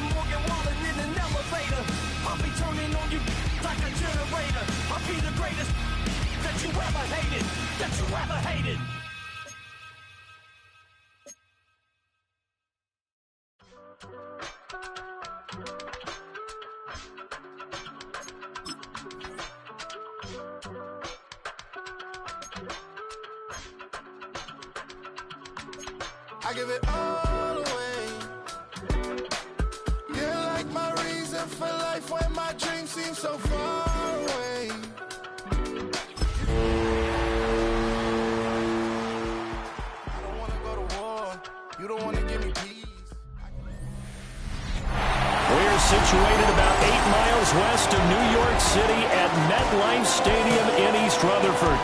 the Morgan Wallen in an elevator. I'll be turning on you like a generator. I'll be the greatest that you ever hated, that you ever hated. I give it all away. You're like my reason for life when my dreams seem so far away. I don't want to go to war. You don't want to give me peace. We're situated about 8 miles west of New York City at MetLife Stadium in East Rutherford.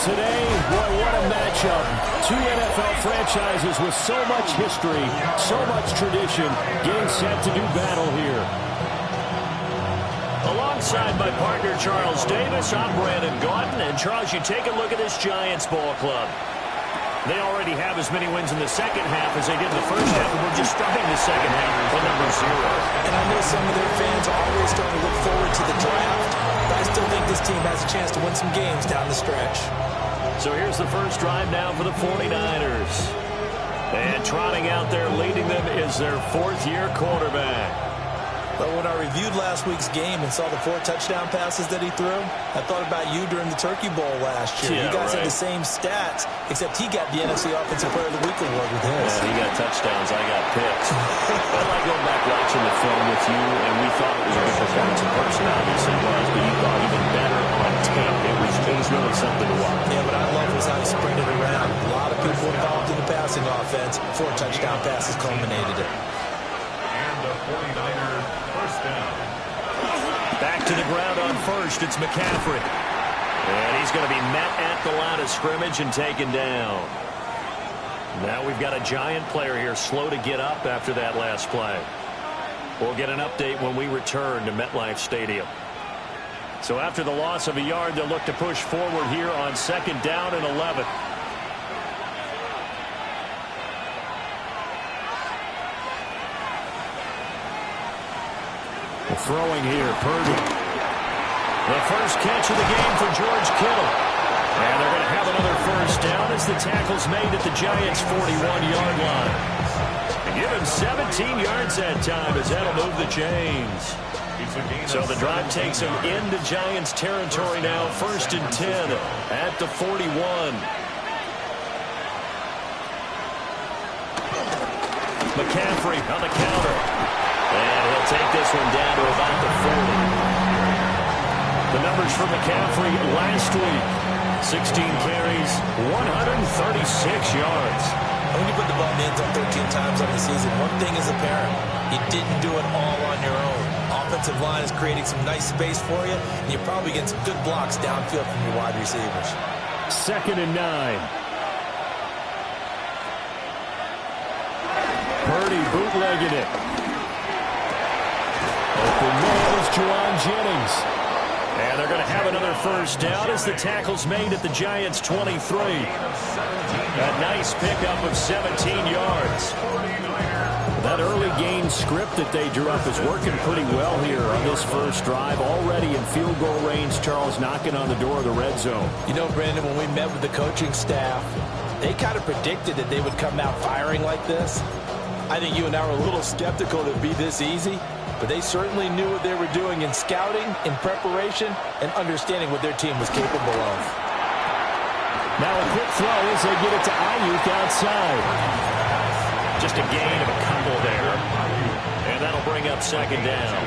Today, boy, what a matchup. Two NFL franchises with so much history, so much tradition, getting set to do battle here. Alongside my partner, Charles Davis, I'm Brandon Gaudin. And, Charles, you take a look at this Giants ball club. They already have as many wins in the second half as they did in the first half, and we're just starting the second half with number 0. And I know some of their fans are always starting to look forward to the draft, but I still think this team has a chance to win some games down the stretch. So here's the first drive now for the 49ers. And trotting out there leading them is their fourth-year quarterback. But when I reviewed last week's game and saw the 4 touchdown passes that he threw, I thought about you during the Turkey Bowl last year. Yeah, you guys right. had the same stats, except he got the NFC Offensive Player of the Week award with his. Yeah, he got touchdowns. I got picks. I like going back watching the film with you, and we thought it was a good performance in person. Obviously it was, but you thought even better on tape. It was really something to watch. Yeah, what I love was how he sprinted around. A lot of people involved in the passing offense. 4 touchdown passes culminated it. And the 49ers first down. Back to the ground on first. It's McCaffrey. And he's going to be met at the line of scrimmage and taken down. Now we've got a Giant player here slow to get up after that last play. We'll get an update when we return to MetLife Stadium. So after the loss of a yard, they'll look to push forward here on 2nd down and 11. Throwing here, Purdy. The first catch of the game for George Kittle. And they're going to have another first down as the tackle's made at the Giants' 41-yard line. And give him 17 yards that time as that'll move the chains. So the drive takes him into Giants territory now. 1st and 10 at the 41. McCaffrey on the counter. And he'll take this one down to about the 40. The numbers for McCaffrey last week. 16 carries, 136 yards. When you put the ball in the end zone 13 times on the season, one thing is apparent. You didn't do it all on your own. Offensive line is creating some nice space for you, and you're probably getting some good blocks downfield from your wide receivers. 2nd and 9. Purdy bootlegging it. Open nails, Juwan Jennings. And they're going to have another first down as the tackle's made at the Giants' 23. A nice pickup of 17 yards. That early game script that they drew up is working pretty well here on this first drive. Already in field goal range, Charles knocking on the door of the red zone. You know, Brandon, when we met with the coaching staff, they kind of predicted that they would come out firing like this. I think you and I were a little skeptical that it would be this easy. But they certainly knew what they were doing in scouting, in preparation, and understanding what their team was capable of. Now a quick throw as they get it to Ayuk outside. Just a gain of a couple there. And that'll bring up 2nd down.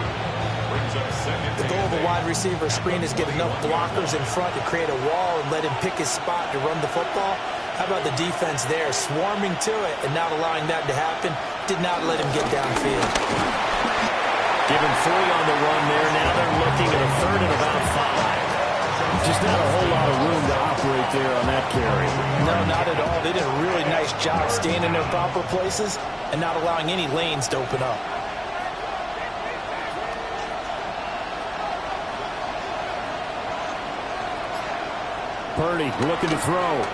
The goal of a wide receiver screen is get enough blockers in front to create a wall and let him pick his spot to run the football. How about the defense there, swarming to it and not allowing that to happen? Did not let him get downfield. Give him 3 on the run there. Now they're looking at a 3rd and about 5. Just not a whole lot of room to operate there on that carry. No, not at all. They did a really nice job staying in their proper places and not allowing any lanes to open up. Purdy looking to throw.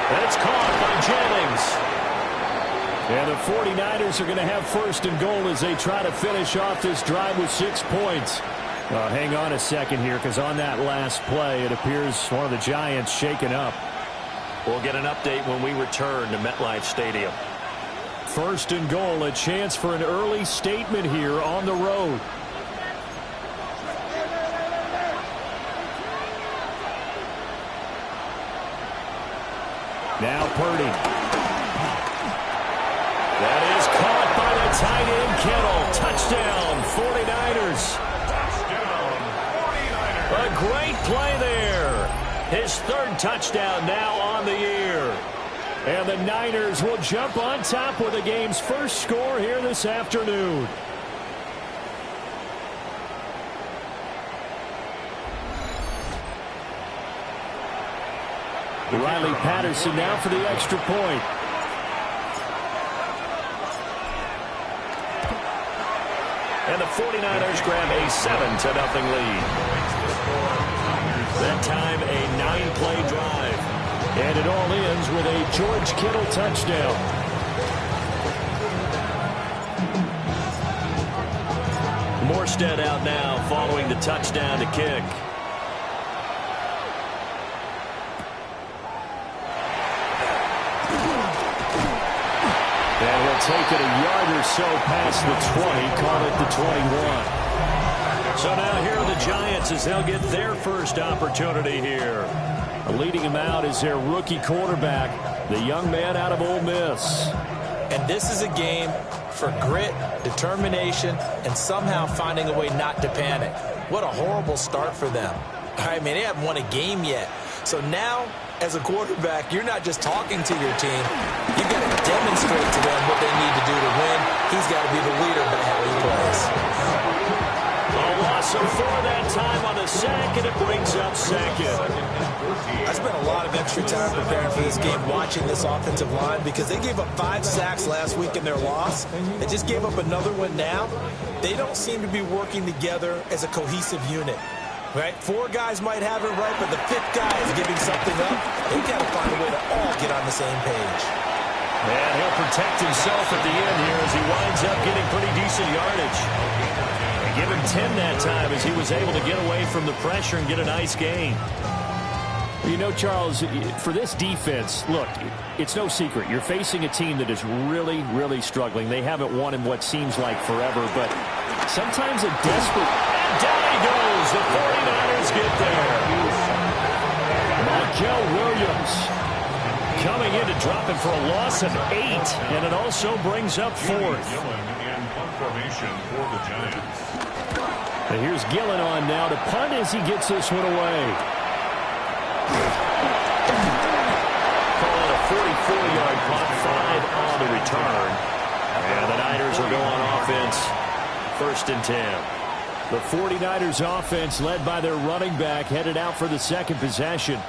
And it's caught by Jennings. And the 49ers are going to have first and goal as they try to finish off this drive with 6 points. Hang on a second here, because on that last play, it appears one of the Giants shaken up. We'll get an update when we return to MetLife Stadium. First and goal, a chance for an early statement here on the road. Now Purdy. That is caught by the tight end Kittle. Touchdown, 49ers. A great play there. His 3rd touchdown now on the year. And the Niners will jump on top with the game's first score here this afternoon. Riley Patterson now for the extra point. And the 49ers grab a 7-0 lead. That time a 9-play drive. And it all ends with a George Kittle touchdown. Morstead out now following the touchdown to kick. And he'll take it a yard or so past the 20, call it the 21. So now here are the Giants as they'll get their first opportunity here. Leading him out is their rookie quarterback, the young man out of Ole Miss. And this is a game for grit, determination, and somehow finding a way not to panic. What a horrible start for them. I mean, they haven't won a game yet. So now, as a quarterback, you're not just talking to your team. You've got to demonstrate to them what they need to do to win. He's got to be the leader by how he plays. A loss of 4 that time on the sack, and it brings up 2nd. I spent a lot of extra time preparing for this game watching this offensive line because they gave up 5 sacks last week in their loss. They just gave up another one now. They don't seem to be working together as a cohesive unit. Right? 4 guys might have it right, but the 5th guy is giving something up. They've got to find a way to all get on the same page. And he'll protect himself at the end here as he winds up getting pretty decent yardage. And give him 10 that time as he was able to get away from the pressure and get a nice gain. You know, Charles, for this defense, look, it's no secret. You're facing a team that is really, really struggling. They haven't won in what seems like forever, but sometimes a desperate... And down he goes. The 49ers get there. Michael Williams coming in to drop him for a loss of 8, and it also brings up 4th. In punt formation for the Giants. And here's Gillen on now to punt as he gets this one away. Call it a 44-yard punt, 5 on the return. And the Niners will go on offense, 1st and 10. The 49ers offense led by their running back headed out for the 2nd possession.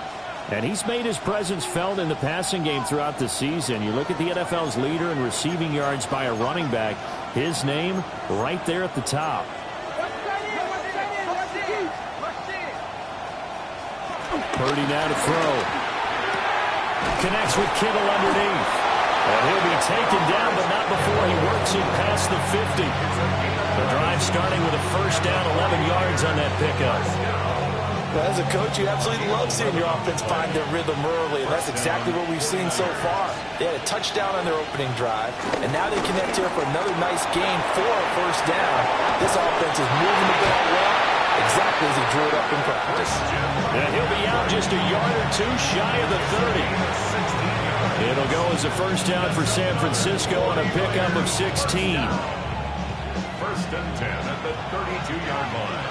And he's made his presence felt in the passing game throughout the season. You look at the NFL's leader in receiving yards by a running back. His name right there at the top. Purdy now to throw. Connects with Kittle underneath. And he'll be taken down, but not before he works it past the 50. The drive starting with a 1st down, 11 yards on that pickup. Well, as a coach, you absolutely love seeing your offense find their rhythm early, and that's exactly what we've seen so far. They had a touchdown on their opening drive, and now they connect here for another nice gain for a 1st down. This offense is moving the ball well, exactly as he drew it up in practice. And he'll be out just a yard or 2 shy of the 30. It'll go as a 1st down for San Francisco on a pickup of 16. 1st and 10 at the 32-yard line.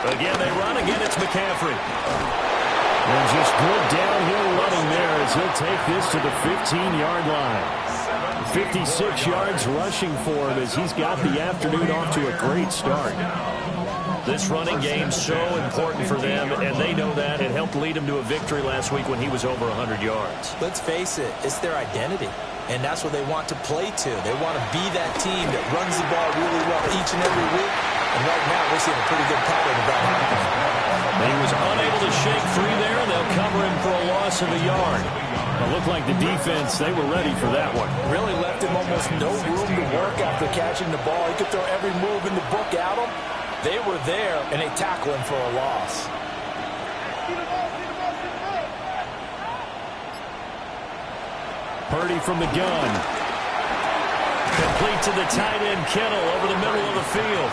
Again, they run. Again, it's McCaffrey. And just good downhill running there as he'll take this to the 15-yard line. 56 yards rushing for him as he's got the afternoon off to a great start. This running game's so important for them, and they know that. It helped lead them to a victory last week when he was over 100 yards. Let's face it, it's their identity, and that's what they want to play to. They want to be that team that runs the ball really well each and every week, and right now we're seeing a pretty good pattern of that happening. He was unable to shake free there, and they'll cover him for a loss of a yard. It looked like the defense, they were ready for that one. Really left him almost no room to work after catching the ball. He could throw every move in the book at him. They were there, and they tackle him for a loss. Purdy from the gun. Complete to the tight end, Kittle, over the middle of the field.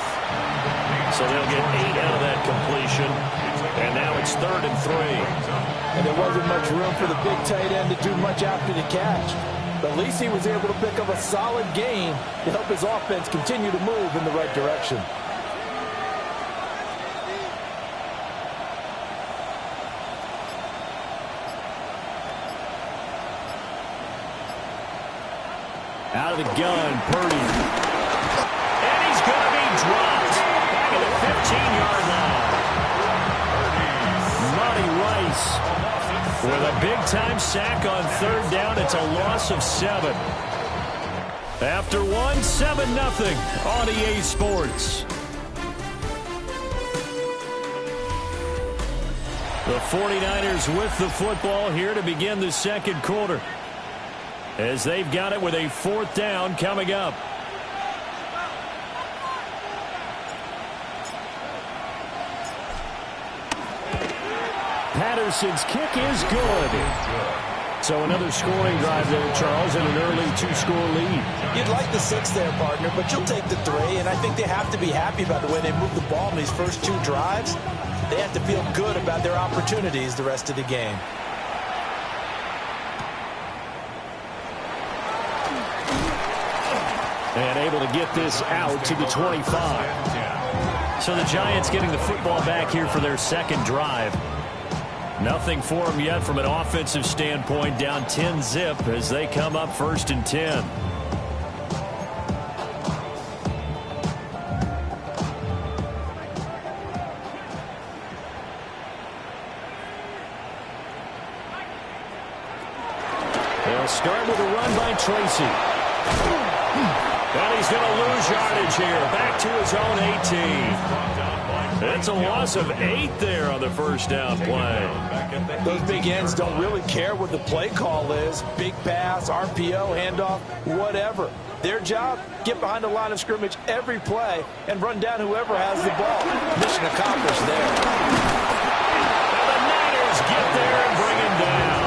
So they'll get 8 out of that completion. And now it's 3rd and 3. And there wasn't much room for the big tight end to do much after the catch. But at least he was able to pick up a solid gain to help his offense continue to move in the right direction. Out of the gun, Purdy. And he's going to be dropped back at the 15-yard line. Monty Rice with a big-time sack on 3rd down. It's a loss of 7. After 1, 7-0 on EA Sports. The 49ers with the football here to begin the second quarter, as they've got it with a 4th down coming up. Patterson's kick is good. So another scoring drive there, Charles, and an early 2-score lead. You'd like the 6 there, partner, but you'll take the 3, and I think they have to be happy about the way they moved the ball in these first 2 drives. They have to feel good about their opportunities the rest of the game. And able to get this out to the 25. So the Giants getting the football back here for their second drive. Nothing for them yet from an offensive standpoint. Down 10-zip as they come up 1st and 10. They'll start with a run by Tracy. And he's going to lose yardage here. Back to his own 18. It's a loss of 8 there on the first down play. Those big ends don't really care what the play call is. Big pass, RPO, handoff, whatever. Their job, get behind the line of scrimmage every play and run down whoever has the ball. Mission accomplished there. And the Niners get there and bring him down.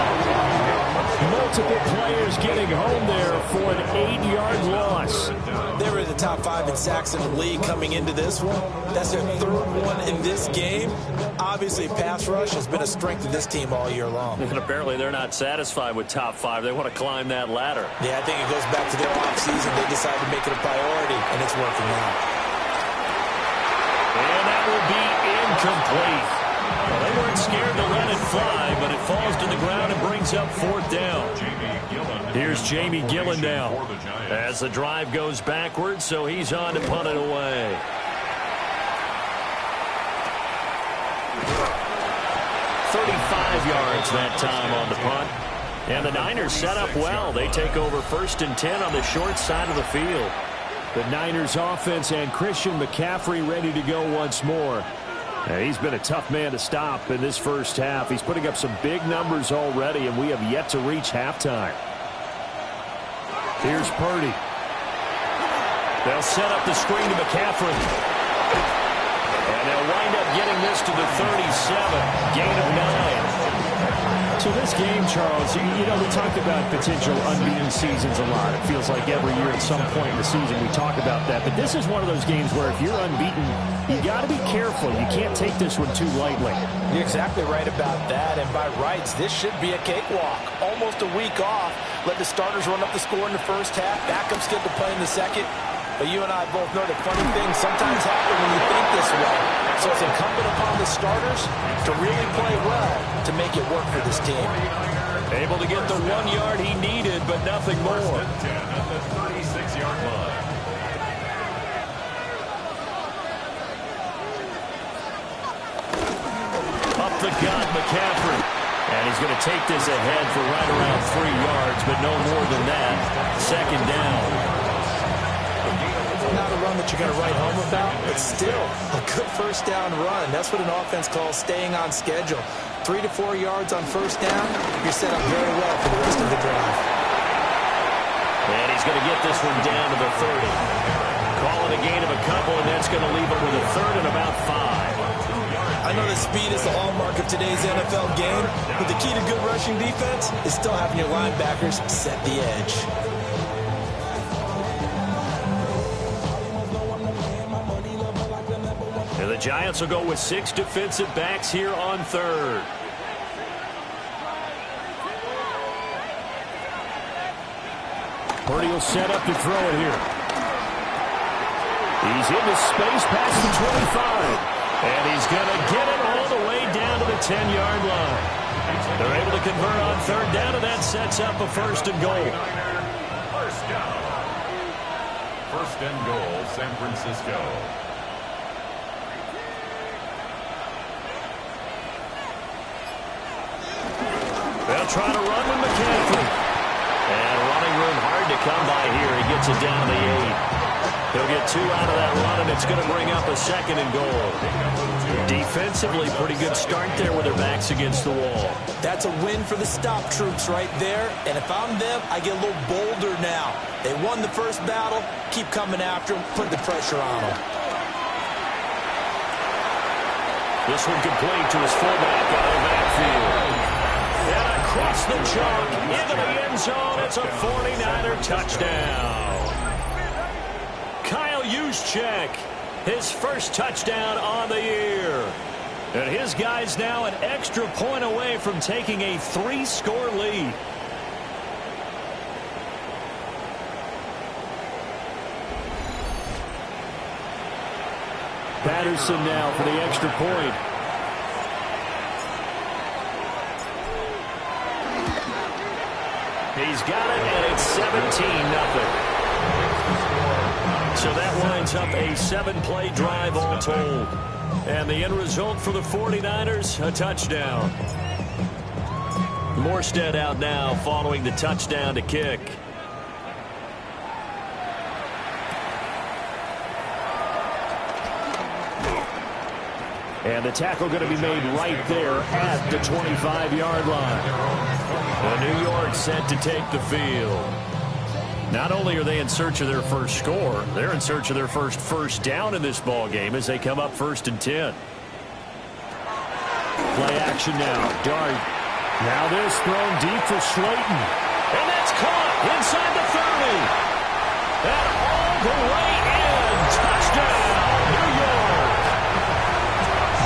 Multiple players getting home there for an 8-yard loss. They were in the top 5 in sacks in the league coming into this one. That's their 3rd one in this game. Obviously, pass rush has been a strength of this team all year long. And apparently they're not satisfied with top 5. They want to climb that ladder. Yeah, I think it goes back to their offseason. They decided to make it a priority, and it's working out. And that will be incomplete. Well, they weren't scared to let it fly, but it falls to the ground and brings up 4th down. Here's Jamie Gillen now as the drive goes backwards, so he's on to punt it away. Yards that time on the punt. And the Niners set up well. They take over 1st and 10 on the short side of the field. The Niners offense and Christian McCaffrey ready to go once more. He's been a tough man to stop in this first half. He's putting up some big numbers already, and we have yet to reach halftime. Here's Purdy. They'll set up the screen to McCaffrey. And they'll wind up getting this to the 37. Gain of 9. So this game, Charles, you know, we talked about potential unbeaten seasons a lot. It feels like every year at some point in the season we talk about that. But this is one of those games where if you're unbeaten, you got to be careful. You can't take this one too lightly. You're exactly right about that. And by rights, this should be a cakewalk. Almost a week off. Let the starters run up the score in the first half. Backups get to play in the second. But you and I both know that funny things sometimes happen when you think this way. So it's incumbent upon the starters to really play well to make it work for this team. Able to get the 1 yard he needed, but nothing more. At the 36-yard line. Up the gut, McCaffrey. And he's going to take this ahead for right around 3 yards, but no more than that. 2nd down. Not a run that you're going to write home about, but still a good first down run. That's what an offense calls staying on schedule. 3 to 4 yards on first down, you're set up very well for the rest of the drive. And he's going to get this one down to the 30. Call it a gain of a couple, and that's going to leave him with a third and about 5. I know that speed is the hallmark of today's NFL game, but the key to good rushing defense is still having your linebackers set the edge. And the Giants will go with 6 defensive backs here on third. Purdy will set up to throw it here. He's into space past the 25. And he's going to get it all the way down to the 10-yard line. They're able to convert on third down, and that sets up a first and goal. First down. First and goal, San Francisco. They'll try to run with McCaffrey. And running room hard to come by here. He gets it down to the 8. He'll get 2 out of that run, and it's going to bring up a second and goal. Defensively, pretty good start there with their backs against the wall. That's a win for the stop troops right there. And if I'm them, I get a little bolder now. They won the first battle. Keep coming after them. Put the pressure on them. This one complete to his fullback out of the backfield. And across the chalk into the end zone. It's a 49er touchdown. Kyle Juszczyk, his first touchdown on the year. And his guys now an extra point away from taking a 3-score lead. Patterson now for the extra point. He's got it, and it's 17-0. So that winds up a 7-play drive all told. And the end result for the 49ers, a touchdown. Morstead out now following the touchdown to kick. And the tackle going to be made right there at the 25-yard line. And New York set to take the field. Not only are they in search of their first score, they're in search of their first down in this ball game as they come up 1st and 10. Play action now. Dart. Now this thrown deep for Slayton. And that's caught inside the 30. And all the way in. Touchdown, New York.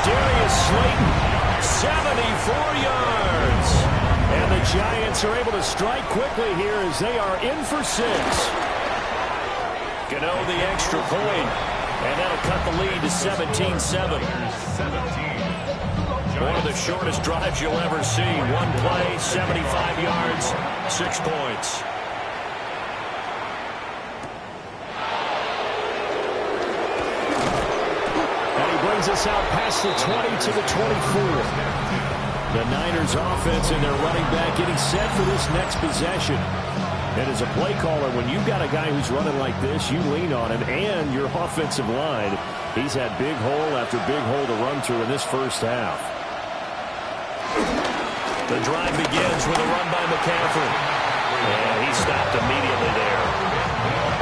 Darius Slayton, 74 yards. And the Giants are able to strike quickly here as they are in for 6. Gano the extra point. And that'll cut the lead to 17-7. One of the shortest drives you'll ever see. One play, 75 yards, 6 points. And he brings us out past the 20 to the 24. The Niners offense and their running back getting set for this next possession. And as a play caller, when you've got a guy who's running like this, you lean on him and your offensive line. He's had big hole after big hole to run through in this first half. The drive begins with a run by McCaffrey. And he stopped immediately there.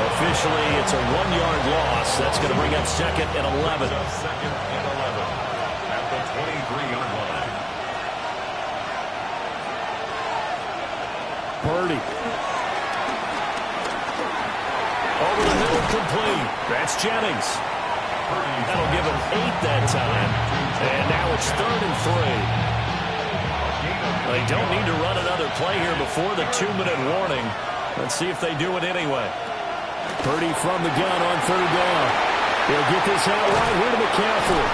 Officially, it's a 1-yard loss. That's going to bring up 2nd and 11. 2nd and 11 at the 23-yard line. Purdy. Over the middle, complete. That's Jennings. That'll give him 8 that time. And now it's 3rd and 3. They don't need to run another play here before the 2-minute warning. Let's see if they do it anyway. Purdy from the gun on 3rd down. He'll get this out right here to McCaffrey.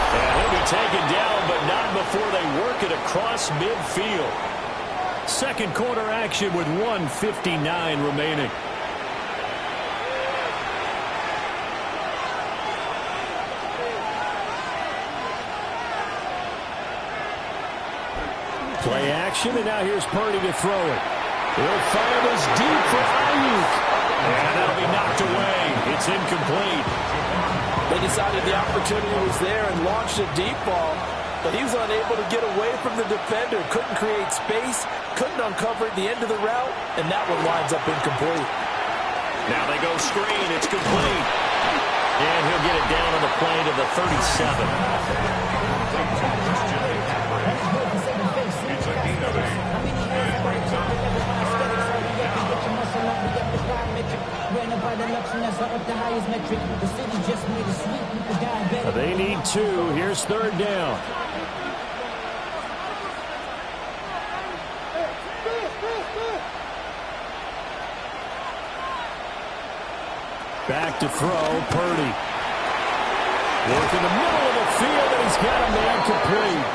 And he'll be taken down, but not before they work it across midfield. Second quarter action with 1:59 remaining. Play action, and now here's Purdy to throw it. He'll fire this deep for Ayuk. And that'll be knocked away. It's incomplete. They decided the opportunity was there and launched a deep ball, but he was unable to get away from the defender, couldn't create space, couldn't uncover at the end of the route, and that one winds up incomplete. Now they go screen. It's complete. And he'll get it down on the play to the 37. It's a gain of 8. That brings up They need 2. Here's third down. Back to throw, Purdy. Work in the middle of the field, and he's got a man complete.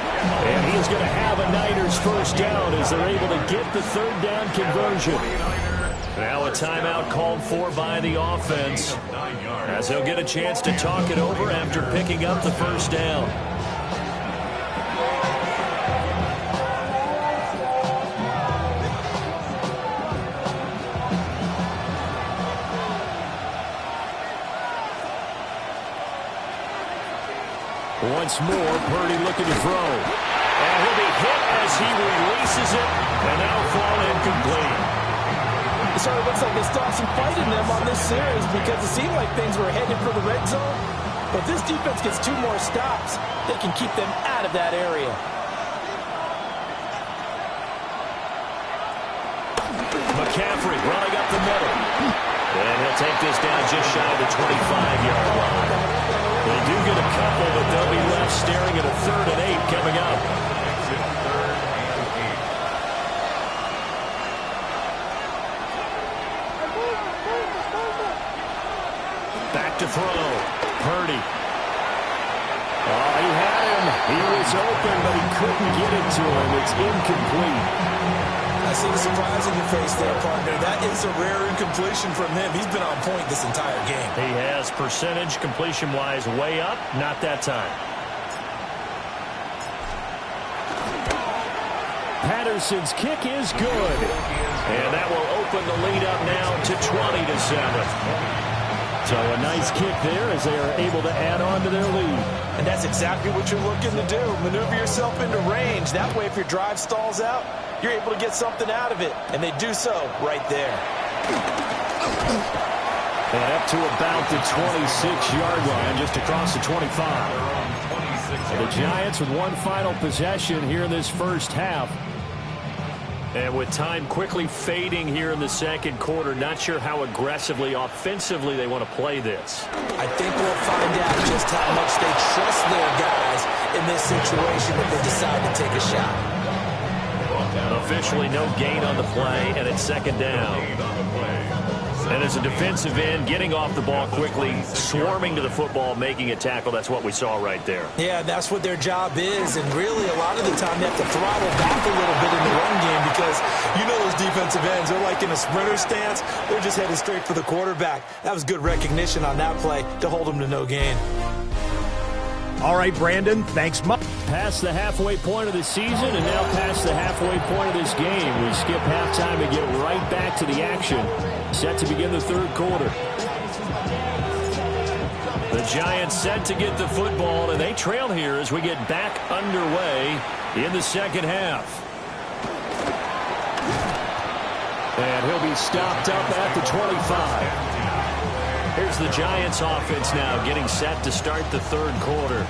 And he's going to have a Niners first down as they're able to get the third down conversion. Now a timeout called for by the offense, as he'll get a chance to talk it over after picking up the first down. Once more, Purdy looking to throw. And he'll be hit as he releases it, and that'll fall incomplete. It sort of looks like they stopped some fight in them on this series because it seemed like things were headed for the red zone. But if this defense gets 2 more stops, they can keep them out of that area. McCaffrey running up the middle. And he'll take this down just shy of the 25-yard line. They do get a couple, but they'll be left staring at a 3rd and 8 coming up. Back to throw. Purdy. Oh, he had him. He was open, but he couldn't get it to him. It's incomplete. I see the surprise in your face there, partner. That is a rare incompletion from him. He's been on point this entire game. He has percentage completion-wise way up. Not that time. Patterson's kick is good. And that will open the lead up now to 20-7. So a nice kick there as they are able to add on to their lead. And that's exactly what you're looking to do. Maneuver yourself into range. That way, if your drive stalls out, you're able to get something out of it. And they do so right there. And up to about the 26-yard line, just across the 25. The Giants with one final possession here in this first half. And with time quickly fading here in the second quarter, not sure how aggressively, offensively they want to play this. I think we'll find out just how much they trust their guys in this situation if they decide to take a shot. Officially no gain on the play, and it's second down. And as a defensive end, getting off the ball quickly, swarming to the football, making a tackle, that's what we saw right there. Yeah, that's what their job is, and really a lot of the time they have to throttle back a little bit in the run game because you know those defensive ends, they're like in a sprinter stance. They're just headed straight for the quarterback. That was good recognition on that play to hold them to no gain. All right, Brandon, thanks much. Past the halfway point of the season and now past the halfway point of this game. We skip halftime and get right back to the action. Set to begin the third quarter. The Giants set to get the football, and they trail here as we get back underway in the second half. And he'll be stopped up at the 25. Here's the Giants offense now getting set to start the third quarter.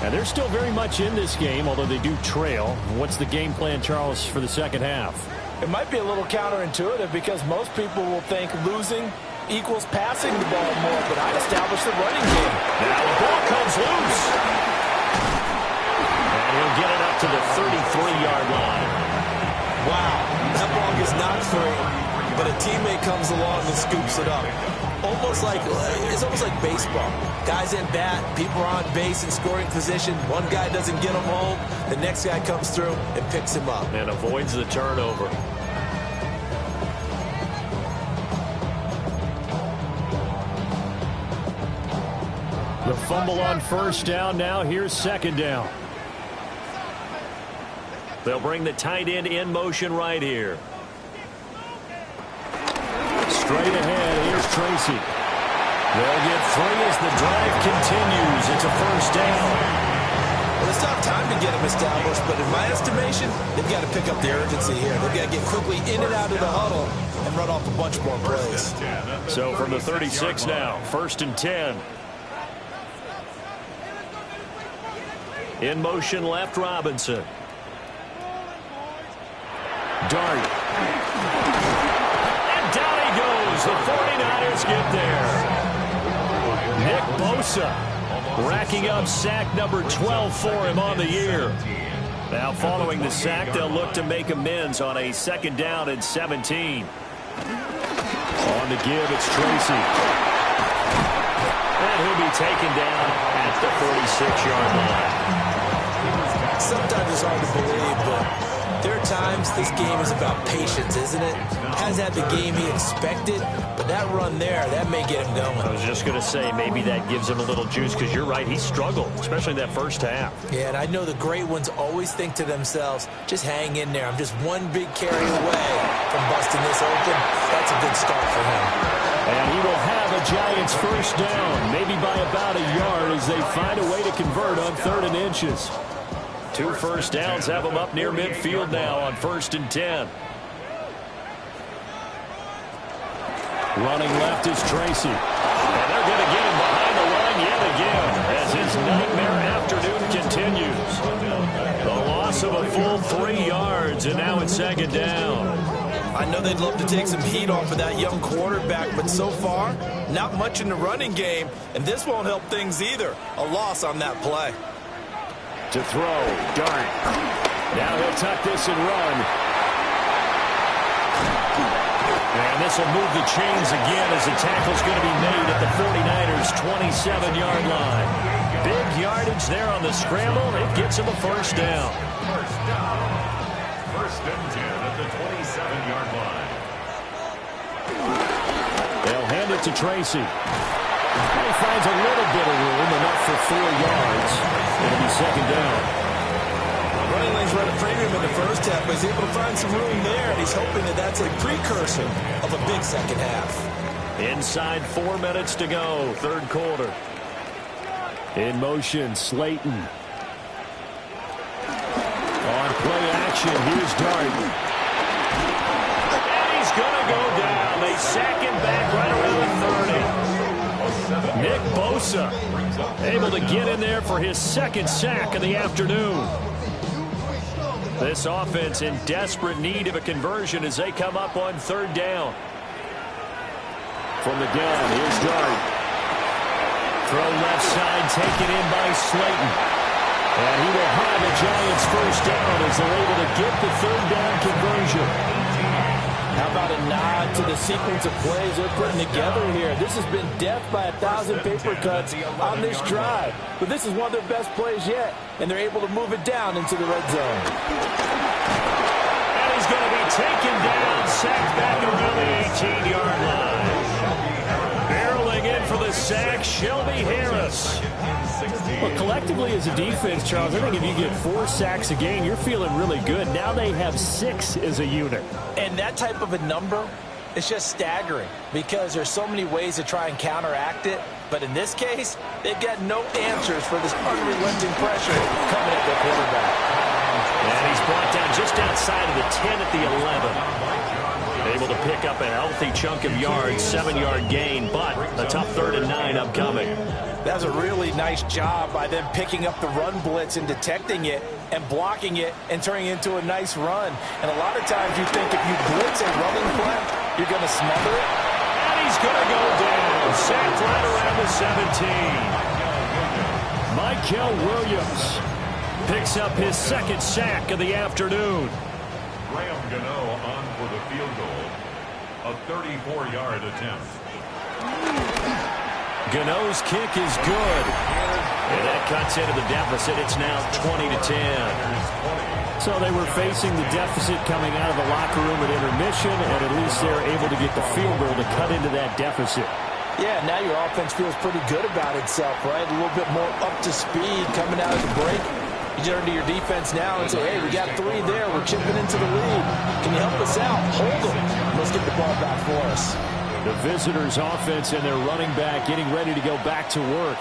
And they're still very much in this game, although they do trail. What's the game plan, Charles, for the second half? It might be a little counterintuitive because most people will think losing equals passing the ball more, but I'd establish the running game. Now the ball comes loose. And he'll get it up to the 33-yard line. Wow, that ball gets knocked free, but a teammate comes along and scoops it up. It's almost like baseball. Guys in bat, people are on base in scoring position. One guy doesn't get him home. The next guy comes through and picks him up. And avoids the turnover. The fumble on first down now. Here's second down. They'll bring the tight end in motion right here. Straight ahead. Tracy. They'll get 3 as the drive continues. It's a first down. Well, it's not time to get them established, but in my estimation, they've got to pick up the urgency here. They've got to get quickly in and out of the huddle and run off a bunch more plays. So from the 36 now, 1st and 10. In motion left, Robinson. Dart. And down he goes. The 49ers get there. Nick Bosa racking up sack number 12 for him on the year. Now following the sack, they'll look to make amends on a 2nd down and 17. On the give, it's Tracy. And he'll be taken down at the 46-yard line. Sometimes it's hard to believe, but there are times this game is about patience, isn't it? Hasn't had the game he expected, but that run there, that may get him going. I was just going to say, maybe that gives him a little juice, because you're right, he struggled, especially that first half. Yeah, and I know the great ones always think to themselves, just hang in there. I'm just one big carry away from busting this open. That's a good start for him. And he will have a Giants first down, maybe by about a yard, as they find a way to convert on 3rd and inches. 2 first downs have them up near midfield now on 1st and 10. Running left is Tracy. And they're going to get him behind the line yet again as his nightmare afternoon continues. The loss of a full 3 yards, and now it's 2nd down. I know they'd love to take some heat off of that young quarterback, but so far, not much in the running game, and this won't help things either. A loss on that play. To throw, Dart. Now he'll tuck this and run. And this will move the chains again as the tackle's going to be made at the 49ers' 27-yard line. Big yardage there on the scramble. It gets him a first down. First down. 1st and 10 at the 27-yard line. They'll hand it to Tracy. He finds a little bit of room, enough for 4 yards. It'll be 2nd down. Running lanes run a premium in the first half, but he's able to find some room there, and he's hoping that that's a precursor of a big second half. Inside 4 minutes to go, 3rd quarter. In motion, Slayton. On play action, here's Dart. And he's going to go down. They sack him back right around the 30. Nick Bosa able to get in there for his 2nd sack of the afternoon. This offense in desperate need of a conversion as they come up on 3rd down. From the gun, here's Dart. Throw left side, taken in by Slayton. And he will have a Giants first down as they're able to get the 3rd down conversion. How about a nod to the sequence of plays they're putting together here? This has been death by 1,000 paper cuts on this drive. But this is one of their best plays yet, and they're able to move it down into the red zone. And he's going to be taken down, sacked back around the 18-yard line. Barreling in for the sack, Shelby Harris. Well, collectively as a defense, Charles, I think if you get 4 sacks a game, you're feeling really good. Now they have 6 as a unit. And that type of a number is just staggering because there's so many ways to try and counteract it. But in this case, they've got no answers for this unrelenting pressure coming at their quarterback. And he's brought down just outside of the 10 at the 11. Able to pick up a healthy chunk of yards, 7-yard gain, but a tough 3rd and 9 upcoming. That's a really nice job by them picking up the run blitz and detecting it and blocking it and turning it into a nice run. And a lot of times you think if you blitz a running play, you're going to smother it. And he's going to go down, sacked right around the 17. Michael Williams picks up his 2nd sack of the afternoon. Graham Gano on for the field goal. A 34-yard attempt. Gano's kick is good. And that cuts into the deficit. It's now 20-10. So they were facing the deficit coming out of the locker room at intermission, and at least they're able to get the field goal to cut into that deficit. Yeah, now your offense feels pretty good about itself, right? A little bit more up to speed coming out of the break. You turn to your defense now and say, hey, we got 3 there. We're chipping into the lead. Can you help us out? Hold them. Let's get the ball back for us. The visitors' offense and their running back getting ready to go back to work.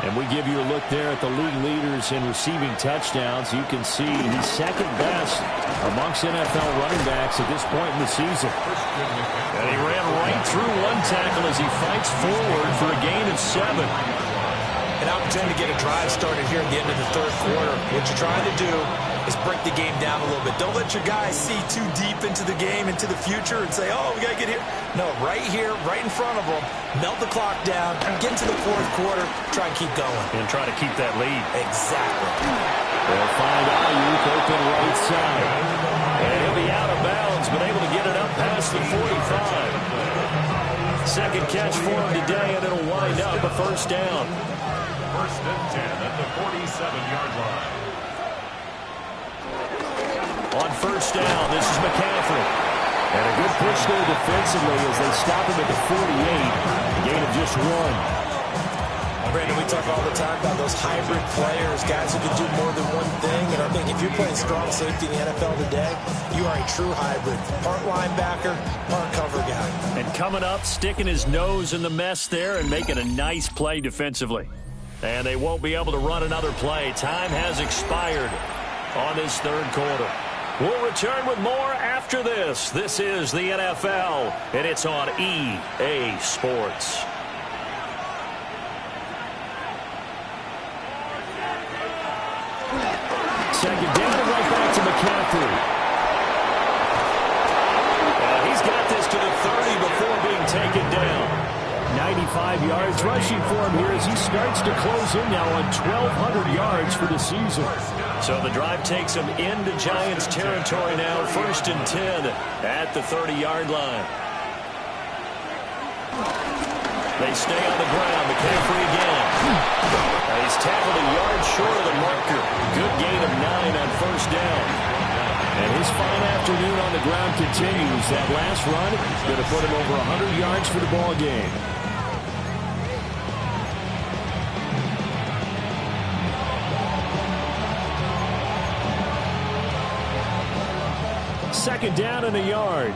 And we give you a look there at the league leaders in receiving touchdowns. You can see he's second best amongst NFL running backs at this point in the season. And he ran right through one tackle as he fights forward for a gain of 7. An opportunity to get a drive started here at the end of the third quarter. What you're trying to do is break the game down a little bit. Don't let your guys see too deep into the game, into the future, and say, oh, we got to get here. No, right here, right in front of them, melt the clock down, get into the fourth quarter, try and keep going. And try to keep that lead. Exactly. They'll find Ayuk open right side. And he'll be out of bounds, but able to get it up past the 45. Second catch for him today, and it'll wind up a first down. First and 10 at the 47-yard line. On first down, this is McCaffrey. And a good push there defensively as they stop him at the 48. A gain of just 1. Brandon, we talk all the time about those hybrid players, guys who can do more than one thing. And I think if you're playing strong safety in the NFL today, you are a true hybrid. Part linebacker, part cover guy. And coming up, sticking his nose in the mess there and making a nice play defensively. And they won't be able to run another play. Time has expired on this third quarter. We'll return with more after this. This is the NFL, and it's on EA Sports. Second down, right back to McCaffrey. He's got this to the 30 before being taken down. 95 yards rushing for him here as he starts to close in now on 1,200 yards for the season. So the drive takes him into Giants territory now, first and 10 at the 30-yard line. They stay on the ground. McCaffrey again. He's tackled a yard short of the marker. Good gain of 9 on first down. And his fine afternoon on the ground continues. That last run going to put him over 100 yards for the ball game. Second down and a yard.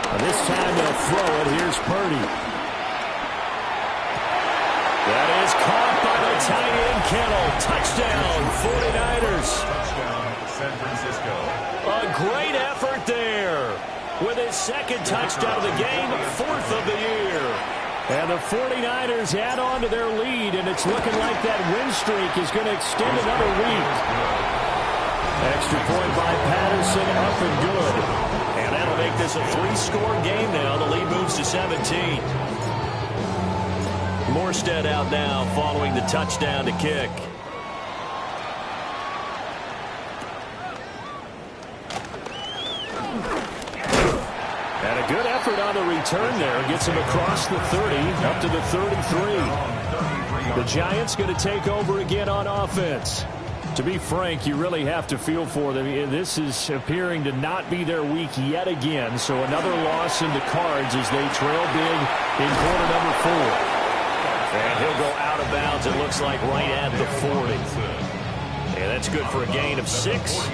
And this time they'll throw it. Here's Purdy. That is caught by the tight end Kittle. Touchdown, 49ers. Touchdown, San Francisco. A great effort there. With his second touchdown of the game, 4th of the year. And the 49ers add on to their lead, and it's looking like that win streak is going to extend another week. Extra point by Patterson, up and good. And that'll make this a 3-score game now. The lead moves to 17. Morstead out now following the touchdown to kick. And a good effort on the return there. Gets him across the 30, up to the 33. The Giants going to take over again on offense. To be frank, you really have to feel for them. This is appearing to not be their week yet again. So another loss in the cards as they trail big in quarter number 4. And he'll go out of bounds, it looks like, right at the 40. And that's good for a gain of 6.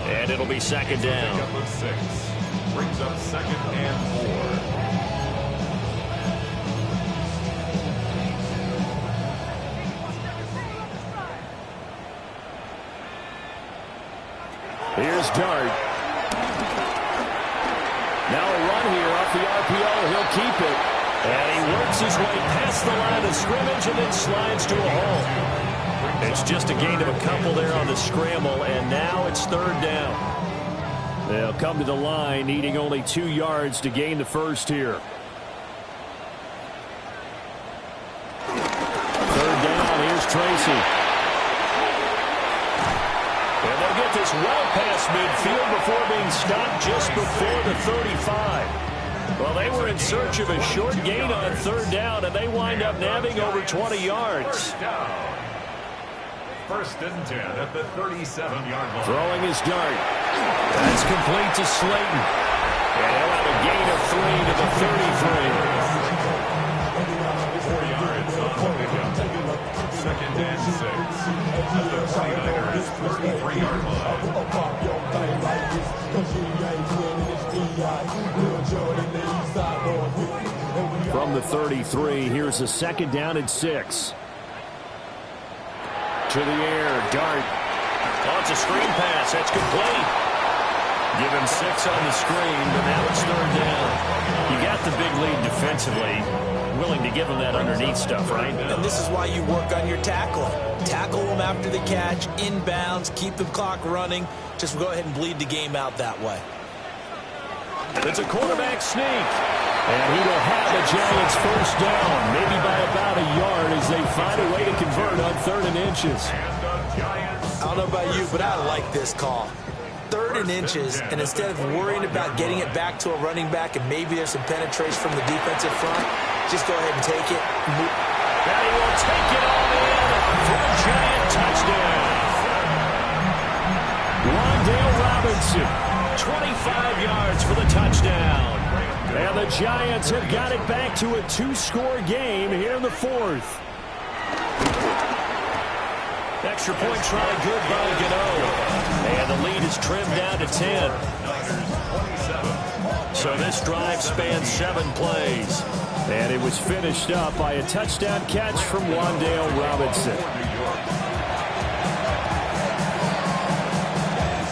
And it'll be second down. Brings up second and 4. Here's Dart. Now a run here off the RPO. He'll keep it. And he works his way past the line of scrimmage and then slides to a hole. It's just a gain of a couple there on the scramble, and now it's third down. They'll come to the line, needing only 2 yards to gain the first here. Third down, here's Tracy. And they'll get this well past midfield before being stopped just before the 35. Well, they were in search of a short gain on third down, and they wind up nabbing over 20 yards. First and 10 at the 37-yard line. Throwing his Dart. That's complete to Slayton. And he'll have a gain of 3 to the 33. 4 yards on the pickup. Second and 6. at the 49ers' 33-yard line. From the 33, here's a 2nd down and 6. To the air, Dart. Oh, it's a screen pass. That's complete. Give him 6 on the screen, but now it's 3rd down. You got the big lead defensively. Willing to give him that underneath stuff, right? And this is why you work on your tackling. Tackle them after the catch, inbounds, keep the clock running. Just go ahead and bleed the game out that way. It's a quarterback sneak. And he will have the Giants 1st down, maybe by about a yard as they find a way to convert on 3rd and inches. I don't know about you, but I like this call. 3rd and inches, and instead of worrying about getting it back to a running back and maybe there's some penetration from the defensive front, just go ahead and take it. And he will take it all in for a Giant touchdown. Wan'Dale Robinson, 25 yards for the touchdown. and the Giants have got it back to a 2-score game here in the 4th. Extra point try good by Gano. And the lead is trimmed down to 10. So this drive spans 7 plays. And it was finished up by a touchdown catch from Wan'Dale Robinson.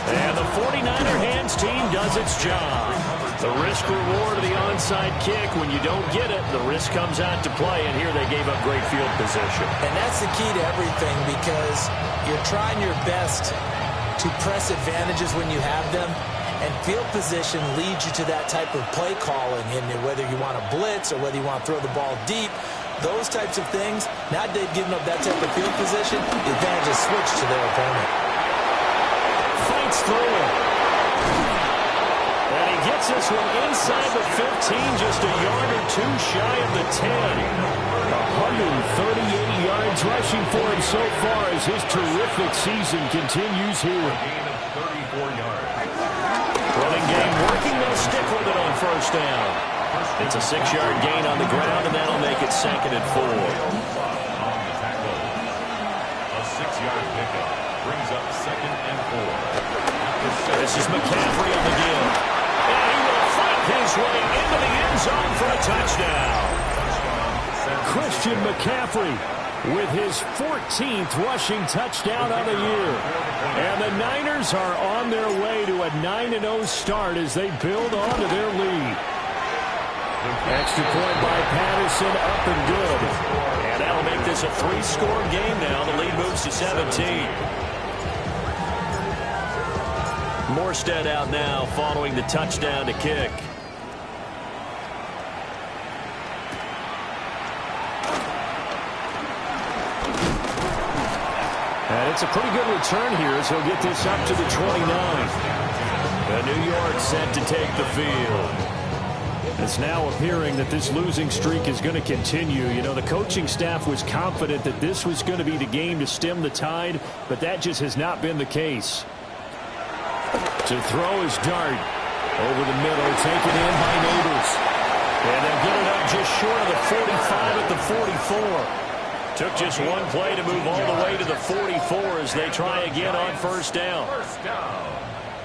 And the 49er hands team does its job. The risk reward of the onside kick. When you don't get it, the risk comes out to play, and here they gave up great field position. And that's the key to everything, because you're trying your best to press advantages when you have them, and field position leads you to that type of play calling, and whether you want to blitz or whether you want to throw the ball deep, those types of things. Now they've given up that type of field position, the advantage is switched to their opponent. Fights through it. And he gets this one inside the 15, just a yard or 2 shy of the 10. 138 yards rushing for him so far as his terrific season continues here. Running game working, they'll stick with it on 1st down. It's a 6-yard gain on the ground, and that'll make it 2nd and 4. A 6-yard pickup brings up 2nd and 4. This is McCaffrey on the give. And he will fight his way into the end zone for a touchdown. Christian McCaffrey with his 14th rushing touchdown of the year. And the Niners are on their way to a 9-0 start as they build on to their lead. Extra point by Patterson, up and good. And that'll make this a 3-score game now. The lead moves to 17. Morstead out now following the touchdown to kick. And it's a pretty good return here as he'll get this up to the 29. And New York set to take the field. It's now appearing that this losing streak is going to continue. You know, the coaching staff was confident that this was going to be the game to stem the tide, but that just has not been the case. To throw is Dart. Over the middle, taken in by Neighbors. And they'll get it up just short of the 45 at the 44. Took just one play to move all the way to the 44 as they try again on 1st down.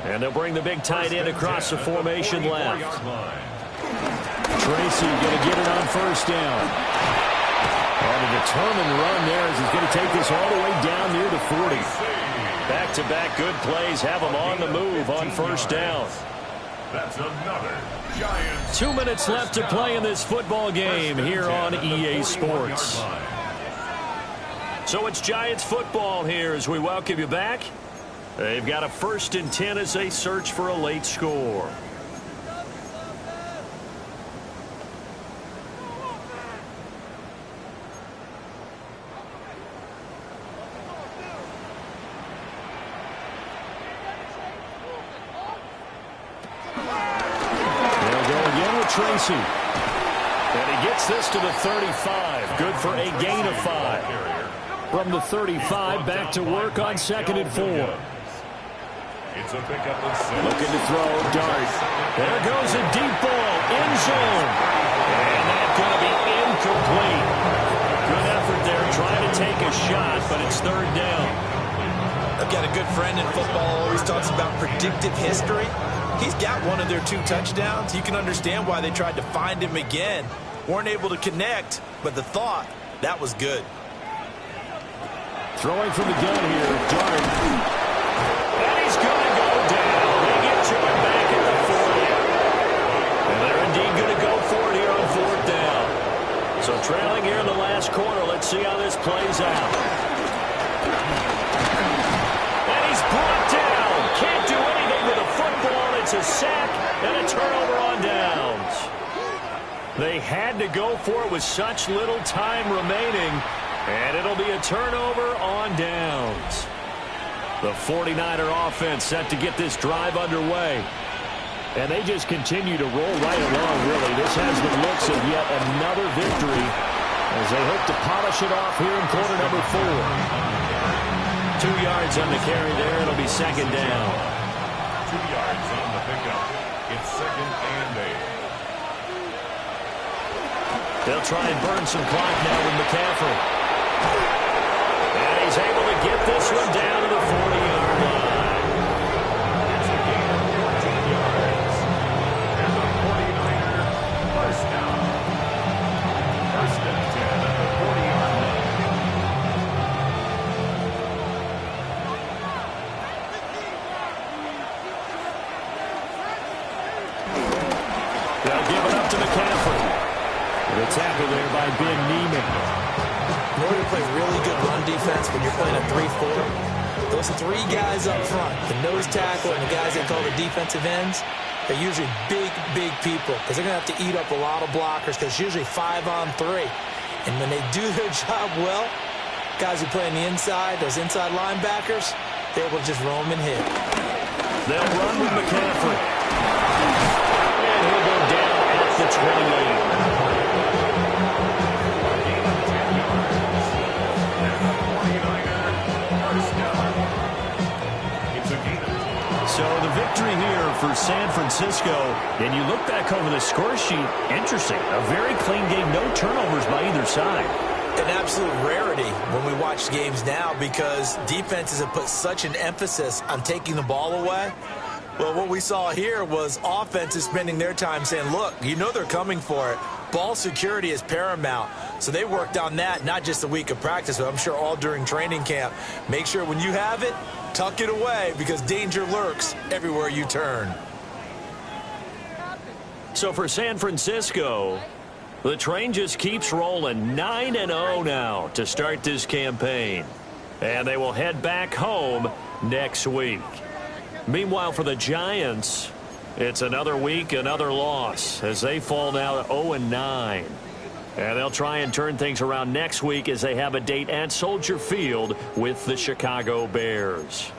And they'll bring the big tight end across the formation left. Tracy going to get it on 1st down. On a determined run there as he's going to take this all the way down near the 40. Back-to-back good plays have them on the move on 1st down. That's another Giants. 2 minutes left to play in this football game here on EA Sports. So it's Giants football here as we welcome you back. They've got a 1st and 10 as they search for a late score. Tracy. And he gets this to the 35. Good for a gain of 5. From the 35, back to work on 2nd and 4. It's a pickup of 6. Looking to throw, Dart. There goes a deep ball, end zone. And that's going to be incomplete. Good effort there trying to take a shot, but it's 3rd down. I've got a good friend in football who always talks about predictive history. He's got one of their 2 touchdowns. You can understand why they tried to find him again. Weren't able to connect, but the thought, that was good. Throwing from the gun here, Dart. And he's going to go down. They get to him back at the 40. And they're indeed going to go for it here on 4th down. So trailing here in the last quarter. Let's see how this plays out. And he's brought down. Can't do anything with a football. It's a sack and a turnover on downs. They had to go for it with such little time remaining. And it'll be a turnover on downs. The 49er offense set to get this drive underway. And they just continue to roll right along, really. This has the looks of yet another victory as they hope to polish it off here in quarter number 4. 2 yards on the carry there. It'll be 2nd down. 2 yards on the pickup. It's 2nd and 8. They'll try and burn some clock now with McCaffrey. And he's able to get this one down to the 40-yard line. It's a gain of 14 yards. And the 49er first down. 1st and 10 at the 40-yard line. They'll give it up to McCaffrey. The tackle there by Ben Niemann. In order to play really good run defense when you're playing a 3-4, those 3 guys up front, the nose tackle and the guys they call the defensive ends, they're usually big, big people because they're going to have to eat up a lot of blockers because it's usually 5-on-3. And when they do their job well, guys who play on the inside, those inside linebackers, they're able to just roam and hit. They'll run with McCaffrey. And he'll go down at the 28. So the victory here for San Francisco. And you look back over the score sheet, interesting. A very clean game, no turnovers by either side. An absolute rarity when we watch games now because defenses have put such an emphasis on taking the ball away. Well, what we saw here was offenses spending their time saying, look, you know they're coming for it. Ball security is paramount. So they worked on that, not just a week of practice, but I'm sure all during training camp. Make sure when you have it, tuck it away because danger lurks everywhere you turn. So for San Francisco, the train just keeps rolling. 9-0 now to start this campaign. And they will head back home next week. Meanwhile, for the Giants, it's another week, another loss as they fall now to 0-9. And they'll try and turn things around next week as they have a date at Soldier Field with the Chicago Bears.